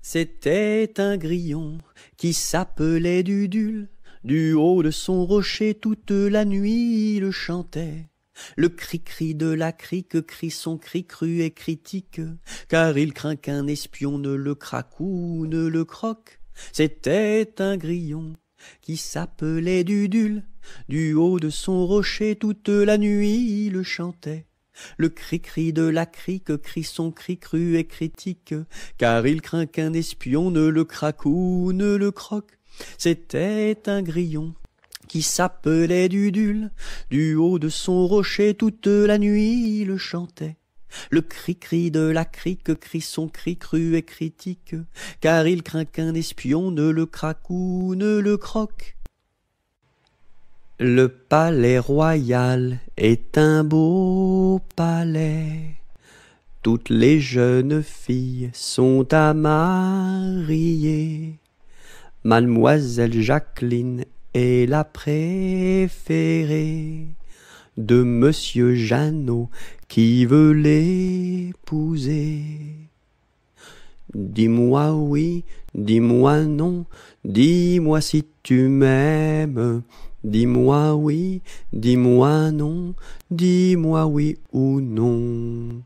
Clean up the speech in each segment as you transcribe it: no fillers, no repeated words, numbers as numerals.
C'était un grillon qui s'appelait Dudule. Du haut de son rocher toute la nuit il chantait. Le cri-cri de la crique crie son cri cru et critique, car il craint qu'un espion ne le craque ou ne le croque. C'était un grillon qui s'appelait Dudule. Du haut de son rocher toute la nuit il chantait. Le cri-cri de la crique crie son cri cru et critique, car il craint qu'un espion ne le craque ou ne le croque. C'était un grillon qui s'appelait Dudule. Du haut de son rocher toute la nuit il chantait. Le cri-cri de la crique crie son cri cru et critique, car il craint qu'un espion ne le craque ou ne le croque. Le palais royal est un beau palais. Toutes les jeunes filles sont à marier. Mademoiselle Jacqueline est la préférée de Monsieur Jeannot qui veut l'épouser. Dis-moi oui, dis-moi non, dis-moi si tu m'aimes. Dis-moi oui, dis-moi non, dis-moi oui ou non.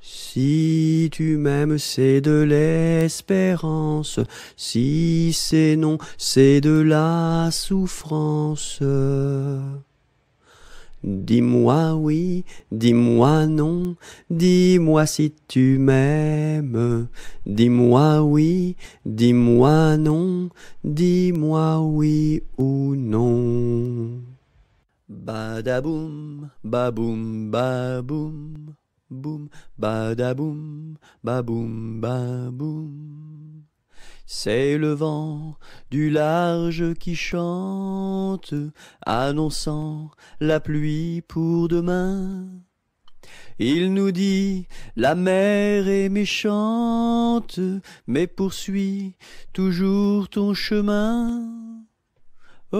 Si tu m'aimes, c'est de l'espérance. Si c'est non, c'est de la souffrance. Dis-moi oui, dis-moi non, dis-moi si tu m'aimes. Dis-moi oui, dis-moi non, dis-moi oui ou non. Badaboum, baboum, baboum, boum, badaboum, baboum, baboum. C'est le vent du large qui chante, annonçant la pluie pour demain. Il nous dit, la mer est méchante, mais poursuis toujours ton chemin. Oh,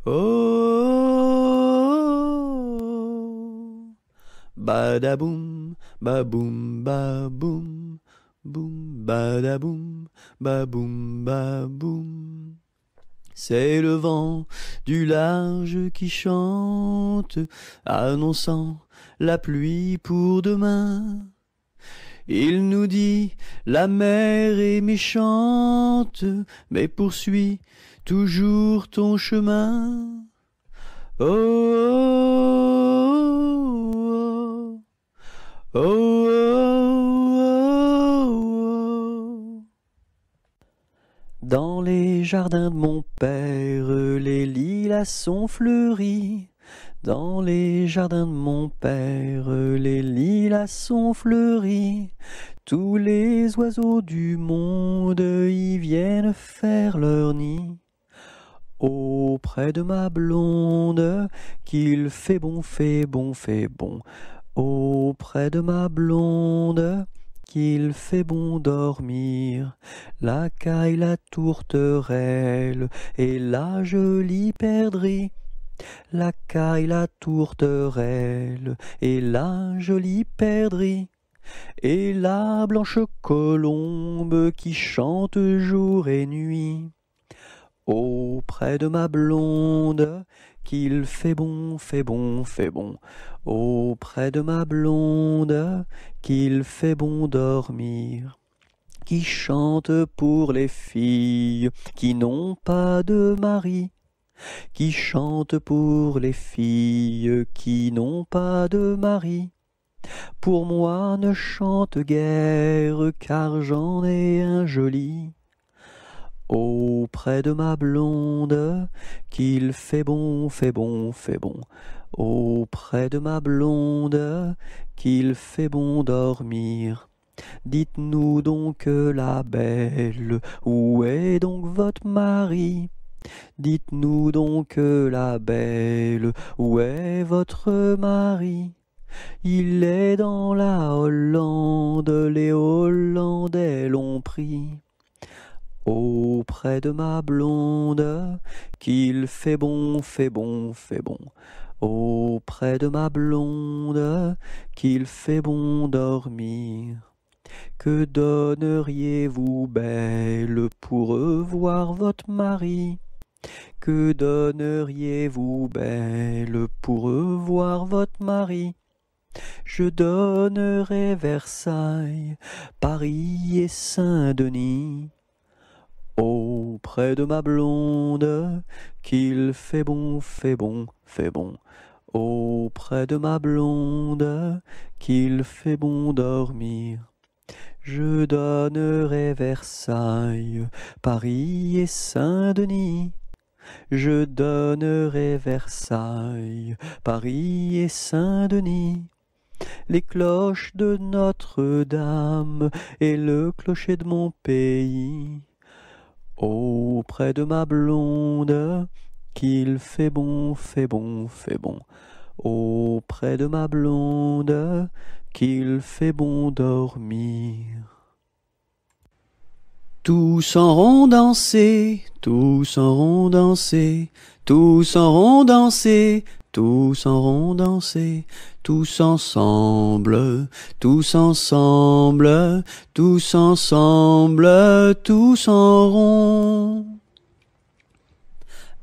oh, oh, badaboum, baboum, baboum, boum, badaboum, baboum, baboum. C'est le vent du large qui chante, annonçant la pluie pour demain. Il nous dit, la mer est méchante, mais poursuis toujours ton chemin. Oh, oh, oh, oh, oh, oh. Dans les jardins de mon père, les lilas sont fleuris. Dans les jardins de mon père, les lilas sont fleuris. Tous les oiseaux du monde y viennent faire leur nid. Auprès de ma blonde, qu'il fait bon, fait bon, fait bon. Auprès de ma blonde, qu'il fait bon dormir. La caille, la tourterelle et la jolie perdrix. La caille, la tourterelle et la jolie perdrix. Et la blanche colombe qui chante jour et nuit. Auprès de ma blonde, qu'il fait bon, fait bon, fait bon. Auprès de ma blonde, qu'il fait bon dormir. Qui chante pour les filles qui n'ont pas de mari. Qui chante pour les filles qui n'ont pas de mari. Pour moi ne chante guère, car j'en ai un joli. Auprès de ma blonde, qu'il fait bon, fait bon, fait bon. Auprès de ma blonde, qu'il fait bon dormir. Dites-nous donc la belle, où est donc votre mari? Dites-nous donc la belle, où est votre mari? Il est dans la Hollande, les Hollandais l'ont pris. Auprès de ma blonde, qu'il fait bon, fait bon, fait bon. Auprès de ma blonde, qu'il fait bon dormir. Que donneriez-vous, belle, pour revoir votre mari? Que donneriez-vous, belle, pour revoir votre mari? Je donnerais Versailles, Paris et Saint-Denis. Auprès de ma blonde, qu'il fait bon, fait bon, fait bon. Auprès de ma blonde, qu'il fait bon dormir. Je donnerai Versailles, Paris et Saint-Denis. Je donnerai Versailles, Paris et Saint-Denis. Les cloches de Notre-Dame et le clocher de mon pays. Auprès de ma blonde, qu'il fait bon, fait bon, fait bon. Auprès de ma blonde, qu'il fait bon dormir. Tous en rond danser, tous en rond danser, tous en rond danser, tous en rond danser, tous ensemble, tous ensemble, tous ensemble, tous en rond.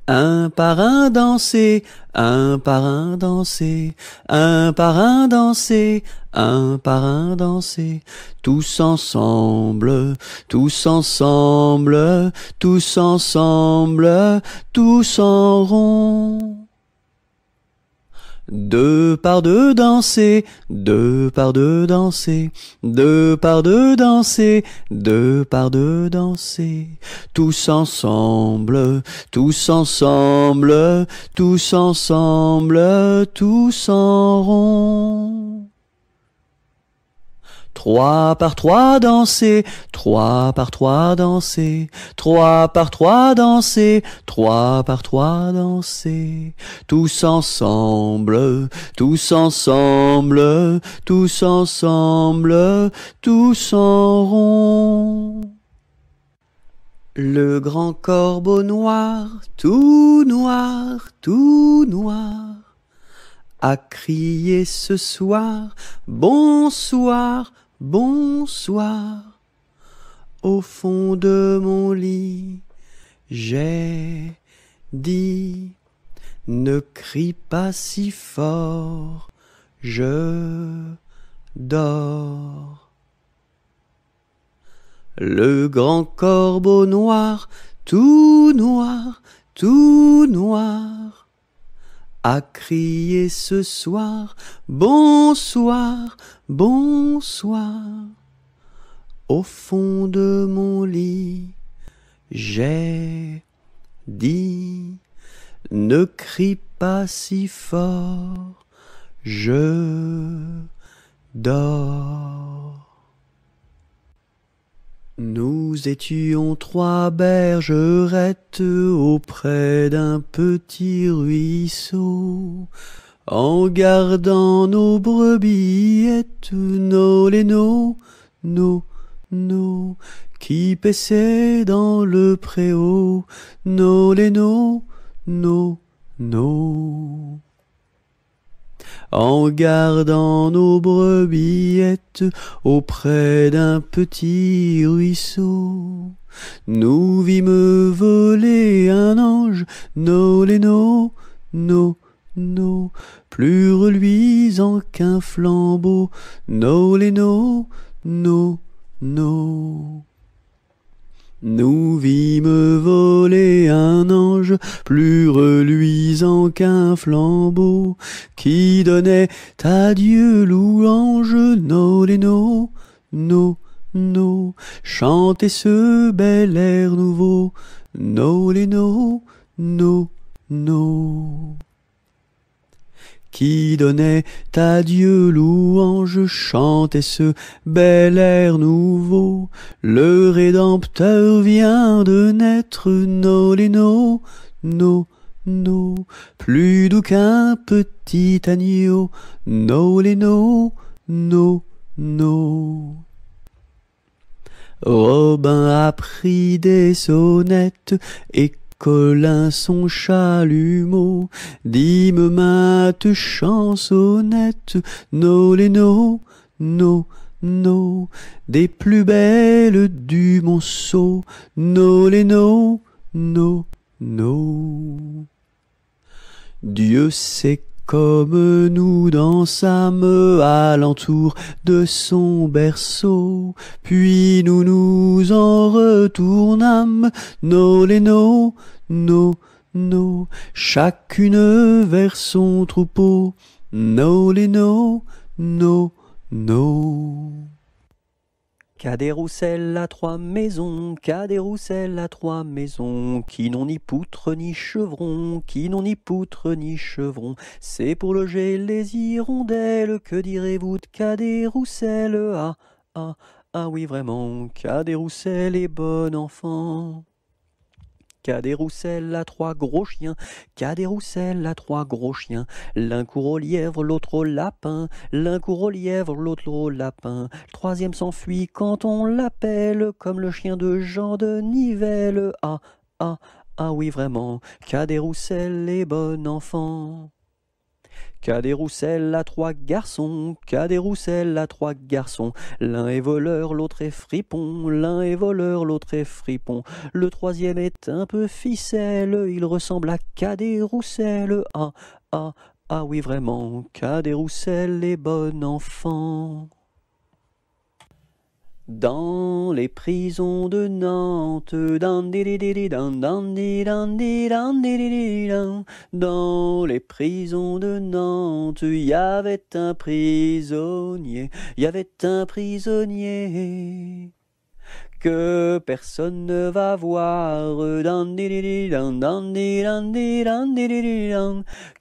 Un par un danser, un par un danser, un par un danser, un par un danser, tous ensemble, tous ensemble, tous ensemble, tous en rond. Deux par deux danser, deux par deux danser, deux par deux danser, deux par deux danser, tous ensemble, tous ensemble, tous ensemble, tous en rond. Trois par trois danser, trois par trois danser, trois par trois danser, trois par trois danser, tous ensemble, tous ensemble, tous ensemble, tous en rond. Le grand corbeau noir, tout noir, tout noir, a crié ce soir, bonsoir, bonsoir. Au fond de mon lit, j'ai dit, ne crie pas si fort, je dors. Le grand corbeau noir, tout noir, tout noir, a crié ce soir, bonsoir, bonsoir. Au fond de mon lit, j'ai dit, ne crie pas si fort, je dors. Nous étions trois bergerettes auprès d'un petit ruisseau, en gardant nos brebillettes, nos lénos, nos qui paissaient dans le préau, nos lénos, nos. En gardant nos brebillettes auprès d'un petit ruisseau, nous vîmes voler un ange, nos lénos, nos, plus reluisant qu'un flambeau, nos lénos, nos. Nous vîmes voler un ange plus reluisant qu'un flambeau, qui donnait à Dieu louange, nos lénos, nos, chantez ce bel air nouveau, nos lénos, nos, qui donnait à Dieu louange, chantait ce bel air nouveau. Le Rédempteur vient de naître, nos lénos, nos, plus doux qu'un petit agneau, nos lénos, nos. Robin a pris des sonnettes et Colin son chalumeau, dîme mate chansonnette, no les no, no, no, des plus belles du Monceau, no les no, no, no. Dieu sait comme nous dansâmes alentour de son berceau, puis nous nous en retournâmes, no les no, no, no, chacune vers son troupeau, no les no, no, no. Qu'a des rousselles à trois maisons, qu'a des rousselles à trois maisons, qui n'ont ni poutre ni chevron, qui n'ont ni poutre ni chevron. C'est pour loger les hirondelles, que direz-vous de qu'a des rousselles? Ah, ah, ah oui vraiment, qu'a des rousselles et bon enfant. Qu'a des rousselles à trois gros chiens, qu'a des rousselles à trois gros chiens. L'un court au lièvre, l'autre au lapin, l'un court au lièvre, l'autre au lapin. Le troisième s'enfuit quand on l'appelle, comme le chien de Jean de Nivelle. Ah, ah, ah oui vraiment, qu'a des rousselles et bon enfant. Qu'a des rousselles à trois garçons, qu'a des rousselles à trois garçons. L'un est voleur, l'autre est fripon, l'un est voleur, l'autre est fripon. Le troisième est un peu ficelle, il ressemble à qu'a des rousselles. Ah, ah, ah oui vraiment, qu'a des rousselles et bon enfant. Dans les prisons de Nantes, dans les prisons de Nantes, il y avait un prisonnier, il y avait un prisonnier que personne ne va voir,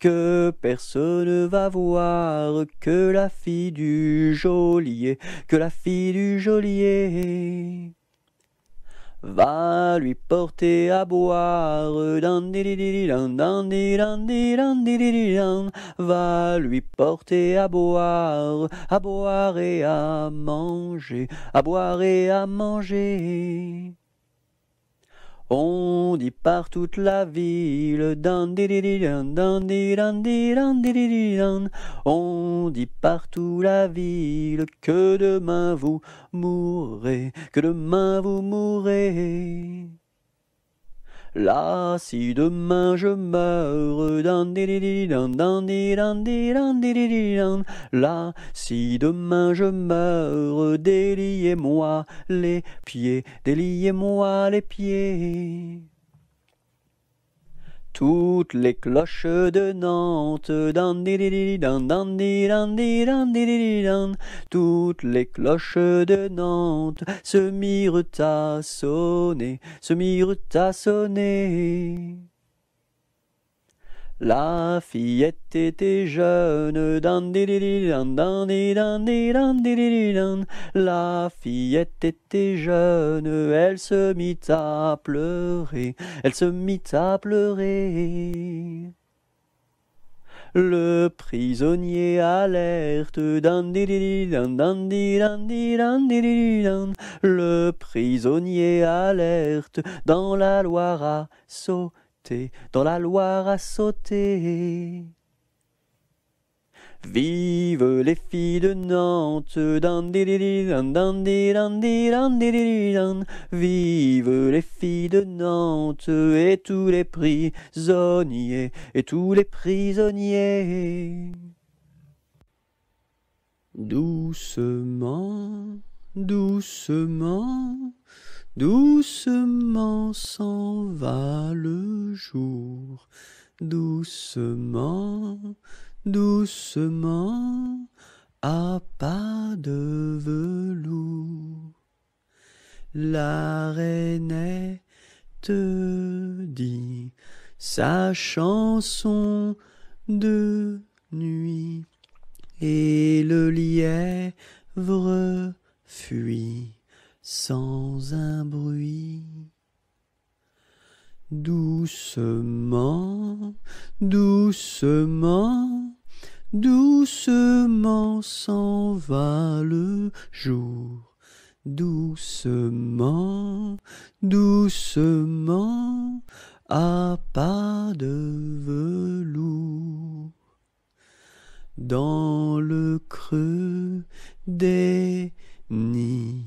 que personne ne va voir, que la fille du geôlier, que la fille du geôlier va lui porter à boire, va lui porter à boire et à manger, à boire et à manger. On dit par toute la ville, on dit partout la ville, que demain vous mourrez, que demain vous mourrez. Là, si demain je meurs, là, si demain je meurs, déliez-moi les pieds, déliez-moi les pieds. Toutes les cloches de Nantes, toutes les cloches de Nantes se mirent à sonner, se mirent à sonner. La fillette était jeune, la fillette était jeune, elle se mit à pleurer, elle se mit à pleurer. Le prisonnier alerte, le prisonnier alerte, dans la Loire à sauter, dans la Loire à sauter. Vive les filles de Nantes, vive les filles de Nantes, et tous les prisonniers, et tous les prisonniers. Doucement, doucement, doucement s'en va le jour, doucement, doucement, à pas de velours. La rainette dit sa chanson de nuit, et le lièvre fuit sans un bruit. Doucement, doucement, doucement s'en va le jour, doucement, doucement, à pas de velours. Dans le creux des nids,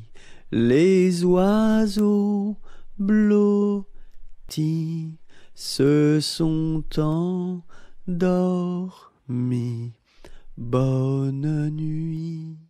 les oiseaux blottis se sont endormis. Bonne nuit.